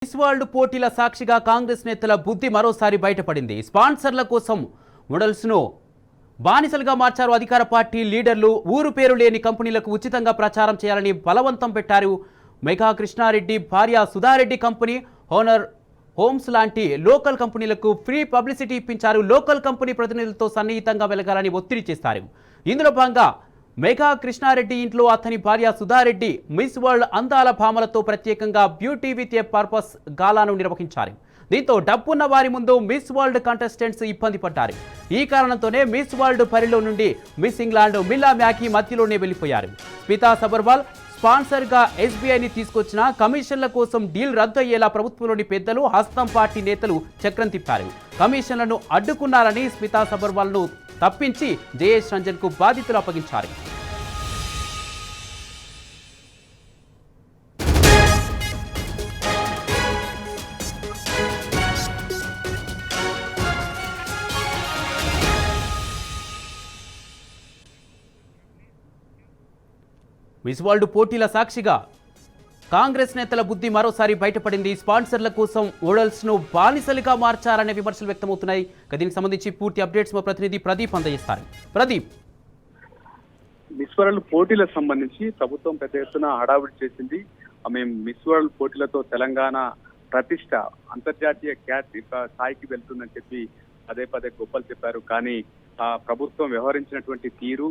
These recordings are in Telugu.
మిస్ వరల్డ్ పోటీల సాక్షిగా కాంగ్రెస్ నేతల బుద్ధి మరోసారి బయటపడింది. స్పాన్సర్ల కోసం మోడల్స్ ను బానిసలుగా మార్చారు అధికార పార్టీ లీడర్లు. ఊరు పేరు లేని కంపెనీలకు ఉచితంగా ప్రచారం చేయాలని బలవంతం పెట్టారు. మెగా కృష్ణారెడ్డి భార్య సుధారెడ్డి కంపెనీ హోనర్ హోమ్స్ లాంటి లోకల్ కంపెనీలకు ఫ్రీ పబ్లిసిటీ ఇప్పించారు. లోకల్ కంపెనీ ప్రతినిధులతో సన్నిహితంగా వెలగాలని ఒత్తిడి చేస్తారు. ఇందులో భాగంగా మెగా కృష్ణారెడ్డి ఇంట్లో అతని భార్య సుధారెడ్డి మిస్ వరల్డ్ అందాల భామలతో ప్రత్యేకంగా బ్యూటీ విత్ ఏ పర్పస్ గాలాను నిర్వహించారు. దీంతో డబ్బున్న వారి ముందు మిస్ వరల్డ్ కంటెస్టెంట్స్ ఇబ్బంది పడ్డారు. ఈ కారణంతోనే మిస్ వరల్డ్ పరిలో నుండి మిస్ ఇంగ్లాండ్ మిల్లా మ్యాకీ మధ్యలోనే వెళ్లిపోయారు. స్మితా సబర్వాల్ స్పాన్సర్గా ఎస్బీఐని తీసుకొచ్చిన కమిషన్ల కోసం డీల్ రద్దు అయ్యేలా ప్రభుత్వంలోని పెద్దలు హస్తం పార్టీ నేతలు చక్రం తిప్పారు. కమిషన్లను అడ్డుకున్నారని స్మితా సబర్వాల్ను తప్పించి జయేష్ రంజన్ కు బాధితులు అప్పగించారు. మిస్ వరల్డ్ పోటీల సాక్షిగా కాంగ్రెస్ నేతల బుద్ధి మరోసారి బయటపడింది. స్పాన్సర్ల కోసం మోడల్స్ ను బానిసలుగా మార్చారనే విమర్శలు వ్యక్తమవుతున్నాయి. దీనికి సంబంధించి పూర్తి అప్డేట్స్ మా ప్రతినిధి ప్రదీప్ అందజేస్తారు. ప్రదీప్, మిస్ వరల్డ్ పోటీలకు సంబంధించి ప్రభుత్వం పెద్ద ఎత్తున హడావిడి చేసింది. మేము మిస్ వరల్డ్ పోటీలతో తెలంగాణ ప్రతిష్ట అంతర్జాతీయ ఖ్యాతి స్థాయికి వెళ్తుందని చెప్పి పదే పదే గొప్పలు చెప్పారు. కానీ ప్రభుత్వం వ్యవహరించినటువంటి తీరు,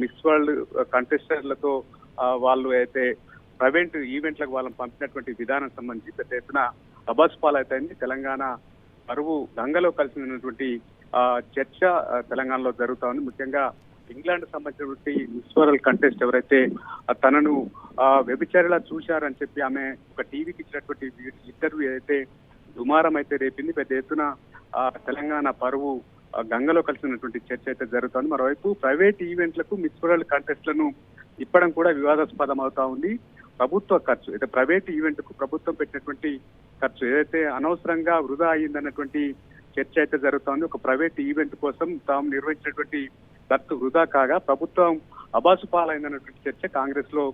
మిస్ వరల్డ్ కంటెస్టెంట్లతో వాళ్ళు అయితే ప్రైవేట్ ఈవెంట్లకు వాళ్ళని పంపినటువంటి విధానం సంబంధించి పెద్ద ఎత్తున అబాస్పాలైతే తెలంగాణ పరువు గంగలో కలిసినటువంటి చర్చ తెలంగాణలో జరుగుతా ఉంది. ముఖ్యంగా ఇంగ్లాండ్ సంబంధించినటువంటి మిస్ వరల్డ్ కంటెస్ట్ ఎవరైతే తనను వ్యభిచారిలా చూశారని చెప్పి ఆమె ఒక టీవీకి ఇచ్చినటువంటి ఇంటర్వ్యూ అయితే దుమారం అయితే రేపింది. పెద్ద ఎత్తున తెలంగాణ పరువు గంగలో కలిసినటువంటి చర్చ అయితే జరుగుతోంది. మరోవైపు ప్రైవేట్ ఈవెంట్లకు మిస్ వరల్డ్ కంటెస్ట్లను ఇప్పడం కూడా వివాదాస్పదం అవుతా ఉంది. ప్రభుత్వ ఖర్చు అయితే ప్రైవేట్ ఈవెంట్ కు ప్రభుత్వం పెట్టినటువంటి ఖర్చు ఏదైతే అనవసరంగా వృధా అయ్యిందన్నటువంటి చర్చ అయితే జరుగుతోంది. ఒక ప్రైవేట్ ఈవెంట్ కోసం తాము నిర్వహించినటువంటి ఖర్చు వృధా కాగా ప్రభుత్వం అబాసు పాలైందన్నటువంటి చర్చ కాంగ్రెస్ లో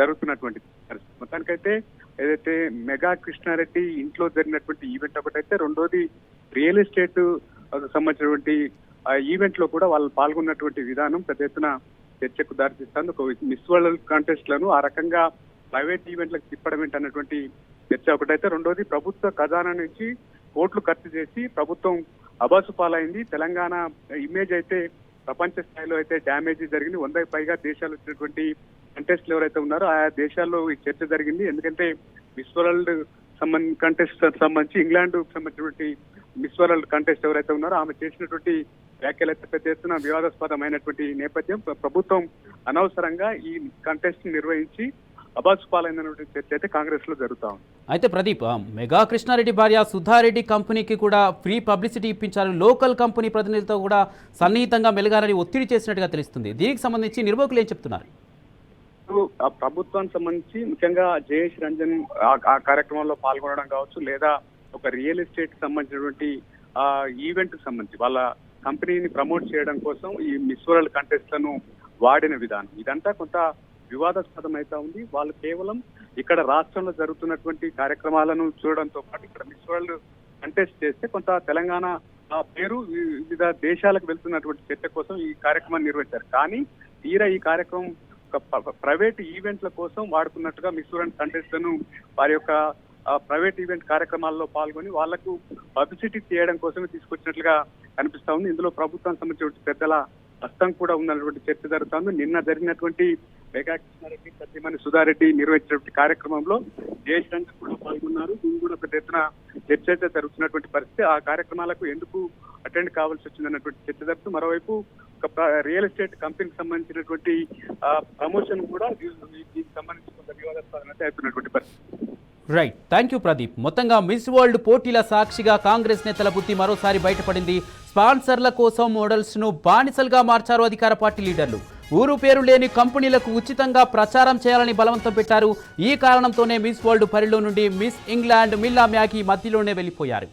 జరుగుతున్నటువంటి పరిస్థితి. మొత్తానికైతే ఏదైతే మెగా కృష్ణారెడ్డి ఇంట్లో జరిగినటువంటి ఈవెంట్ ఒకటైతే, రెండోది రియల్ ఎస్టేట్ సంబంధించినటువంటి ఈవెంట్ లో కూడా వాళ్ళు పాల్గొన్నటువంటి విధానం పెద్ద ఎత్తున చర్చకు దారితీస్తుంది. ఒక మిస్ వరల్డ్ కాంటెస్ట్ లను ఆ రకంగా ప్రైవేట్ ఈవెంట్లకు తిప్పడం ఏంటన్నటువంటి చర్చ ఒకటైతే, రెండోది ప్రభుత్వ ఖజానా నుంచి కోట్లు ఖర్చు చేసి ప్రభుత్వం అబాసు పాలైంది. తెలంగాణ ఇమేజ్ అయితే ప్రపంచ స్థాయిలో అయితే డ్యామేజ్ జరిగింది. 100కి పైగా దేశాలు వచ్చినటువంటి కంటెస్ట్లు ఎవరైతే ఉన్నారో ఆయా దేశాల్లో ఈ చర్చ జరిగింది. ఎందుకంటే మిస్ వరల్డ్ కంటెస్ట్ సంబంధించి ఇంగ్లాండ్ సంబంధించినటువంటి మిస్ వరల్డ్ కంటెస్ట్ ఎవరైతే ఉన్నారో ఆమె చేసినటువంటి వ్యాఖ్యలైతే పెద్ద ఎత్తున వివాదాస్పదమైనటువంటి నేపథ్యం. ప్రభుత్వం అనవసరంగా ఈ కంటెస్ట్ నిర్వహించి అబాసు పాలైనటువంటి చర్చ అయితే కాంగ్రెస్ లో జరుగుతా ఉంది. అయితే ప్రదీప్, మెగా కృష్ణారెడ్డి భార్య సుధారెడ్డి కంపెనీకి కూడా ఫ్రీ పబ్లిసిటీ ఇప్పించారు. లోకల్ కంపెనీ ప్రతినిధులతో కూడా సన్నిహితంగా మెలగాలని ఒత్తిడి చేసినట్టుగా తెలుస్తుంది. దీనికి సంబంధించి నిర్వాహకులు ఏం చెప్తున్నారు? ఆ ప్రభుత్వానికి సంబంధించి ముఖ్యంగా జయేష్ రంజన్ ఆ కార్యక్రమంలో పాల్గొనడం కావచ్చు, లేదా ఒక రియల్ ఎస్టేట్ సంబంధించినటువంటి ఈవెంట్ కి సంబంధించి వాళ్ళ కంపెనీని ప్రమోట్ చేయడం కోసం ఈ మిస్ వరల్డ్ కంటెస్ట్లను వాడిన విధానం ఇదంతా కొంత వివాదాస్పదం అయితే ఉంది. వాళ్ళు కేవలం ఇక్కడ రాష్ట్రంలో జరుగుతున్నటువంటి కార్యక్రమాలను చూడడంతో పాటు ఇక్కడ మిస్ వరల్డ్ కంటెస్ట్ చేస్తే కొంత తెలంగాణ పేరు వివిధ దేశాలకు వెళ్తున్నటువంటి చర్చ కోసం ఈ కార్యక్రమాన్ని నిర్వహించారు. కానీ తీరా ఈ కార్యక్రమం ప్రైవేట్ ఈవెంట్ల కోసం వాడుకున్నట్టుగా మిస్ వరల్డ్ కంటెస్ట్లను వారి యొక్క ప్రైవేట్ ఈవెంట్ కార్యక్రమాల్లో పాల్గొని వాళ్లకు పబ్లిసిటీ చేయడం కోసమే తీసుకొచ్చినట్లుగా కనిపిస్తా ఉంది. ఇందులో ప్రభుత్వానికి సంబంధించిన పెద్దల హస్తం కూడా ఉన్నటువంటి చర్చ జరుగుతుంది. నిన్న జరిగినటువంటి మెగా కృష్ణారెడ్డి సత్యమణి సుధారెడ్డి నిర్వహించినటువంటి కార్యక్రమంలో జయేష్ రంజన్ కూడా పాల్గొన్నారు. దీని కూడా పెద్ద ఎత్తున చర్చ అయితే జరుగుతున్నటువంటి పరిస్థితి. ఆ కార్యక్రమాలకు ఎందుకు అటెండ్ కావాల్సి వచ్చిందన్నటువంటి చర్చ జరుగుతూ, మరోవైపు ఒక రియల్ ఎస్టేట్ కంపెనీకి సంబంధించినటువంటి ప్రమోషన్ కూడా దీనికి సంబంధించి కొంత వివాదాస్పదం అయితే అవుతున్నటువంటి పరిస్థితి. Right, thank you Pradeep. మొత్తంగా మిస్ వరల్డ్ పోటీల సాక్షిగా కాంగ్రెస్ నేతల బుద్ధి మరోసారి బయటపడింది. స్పాన్సర్ల కోసం మోడల్స్ ను బానిసలుగా మార్చారు అధికార పార్టీ లీడర్లు. ఊరు పేరు లేని కంపెనీలకు ఉచితంగా ప్రచారం చేయాలని బలవంతం పెట్టారు. ఈ కారణంతోనే మిస్ వరల్డ్ పరిలో నుండి మిస్ ఇంగ్లాండ్ మిల్లా మ్యాకీ మధ్యలోనే వెళ్లిపోయారు.